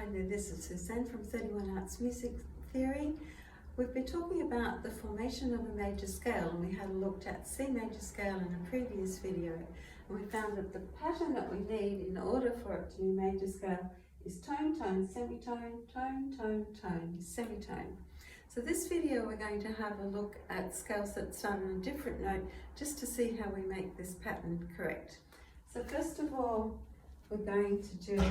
Hi there, this is Suzanne from 31 Arts Music Theory. We've been talking about the formation of a major scale, and we had looked at C major scale in a previous video, and we found that the pattern that we need in order for it to be major scale is tone, tone, semitone, tone, tone, tone, semitone. So this video we're going to have a look at scales that start on a different note just to see how we make this pattern correct. So first of all, we're going to do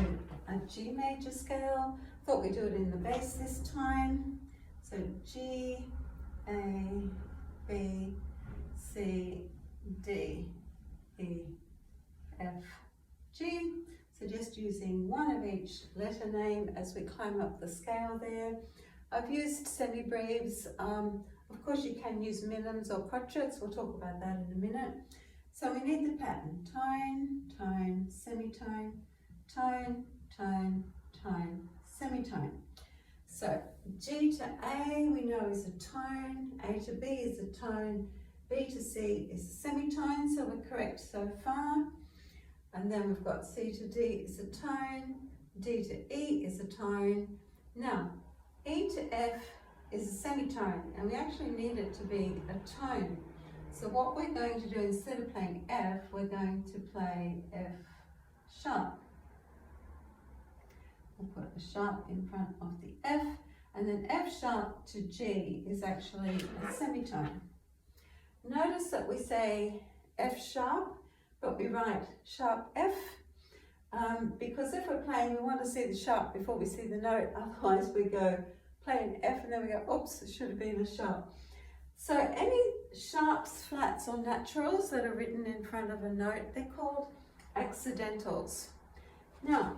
a G major scale. Thought we'd do it in the bass this time. So G, A, B, C, D, E, F, G. So just using one of each letter name as we climb up the scale there. I've used semi-breves. Of course you can use minims or crotchets. We'll talk about that in a minute. So we need the pattern: tone, tone, semitone, tone, tone, tone, semitone. So G to A we know is a tone, A to B is a tone, B to C is a semitone, so we're correct so far. And then we've got C to D is a tone, D to E is a tone. Now E to F is a semitone, and we actually need it to be a tone. So what we're going to do, instead of playing F, we're going to play F sharp. We'll put a sharp in front of the F, and then F sharp to G is actually a semitone. Notice that we say F sharp, but we write sharp F, because if we're playing, we want to see the sharp before we see the note, otherwise we go play an F and then we go, oops, it should have been a sharp. So any sharps, flats or naturals that are written in front of a note, they're called accidentals. Now,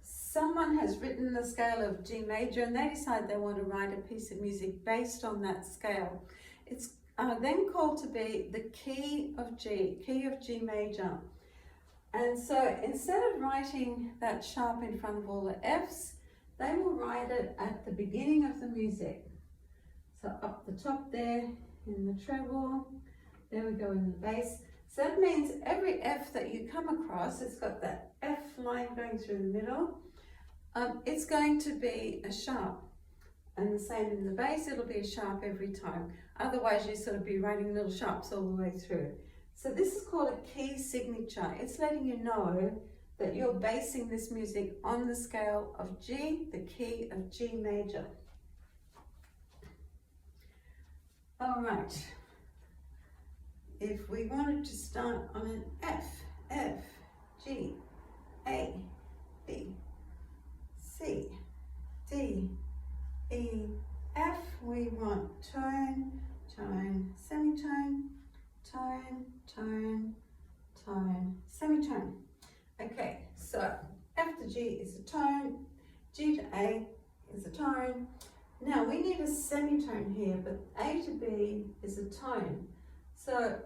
someone has written the scale of G major and they decide they want to write a piece of music based on that scale. It's then called to be the key of G major. And so instead of writing that sharp in front of all the Fs, they will write it at the beginning of the music. So up the top there in the treble, there we go in the bass. So that means every F that you come across, it's got that F line going through the middle, it's going to be a sharp. And the same in the bass, it'll be a sharp every time. Otherwise you sort of be writing little sharps all the way through. So this is called a key signature. It's letting you know that you're basing this music on the scale of G, the key of G major. All right, if we wanted to start on an F, F, G, A, B, C, D, E, F, we want tone, tone, semitone, tone, tone, tone, semitone. Okay, so F to G is a tone, G to A is a tone. Now we need a semitone here, but A to B is a tone. So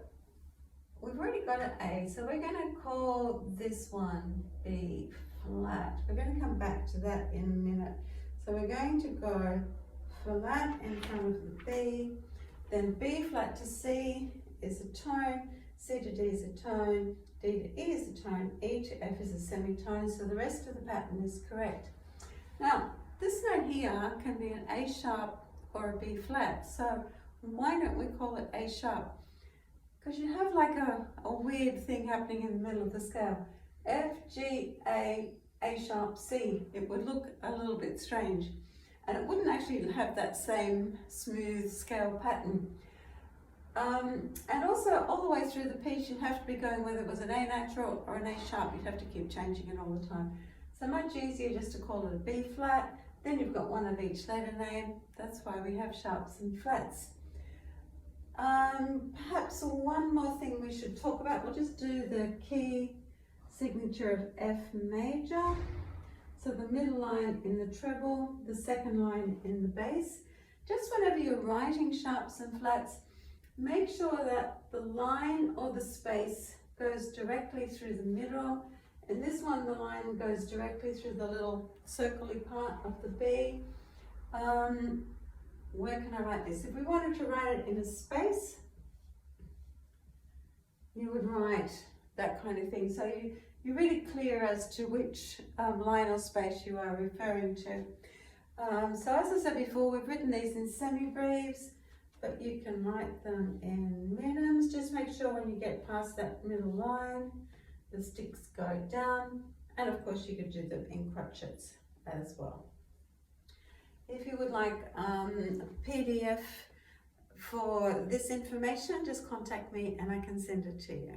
we've already got an A, so we're going to call this one B flat. We're going to come back to that in a minute. So we're going to go flat in front of the B, then B flat to C is a tone, C to D is a tone, D to E is a tone, E to F is a semitone, so the rest of the pattern is correct. Now, this note here can be an A sharp or a B flat, so why don't we call it A sharp? Because you have like a weird thing happening in the middle of the scale. F, G, A sharp, C. It would look a little bit strange. And it wouldn't actually have that same smooth scale pattern. And also all the way through the piece you'd have to be going whether it was an A natural or an A sharp. You'd have to keep changing it all the time. So much easier just to call it a B flat. Then you've got one of each letter name. That's why we have sharps and flats. Perhaps one more thing we should talk about. We'll just do the key signature of F major. So the middle line in the treble, the second line in the bass. Just whenever you're writing sharps and flats, make sure that the line or the space goes directly through the middle. In this one, the line goes directly through the little circly part of the B. Where can I write this? If we wanted to write it in a space, you would write that kind of thing. So you're really clear as to which line or space you are referring to. So as I said before, we've written these in semi-breves, but you can write them in minims. Just make sure when you get past that middle line, the sticks go down, and of course you could do them in crotchets as well. If you would like a PDF for this information, just contact me and I can send it to you.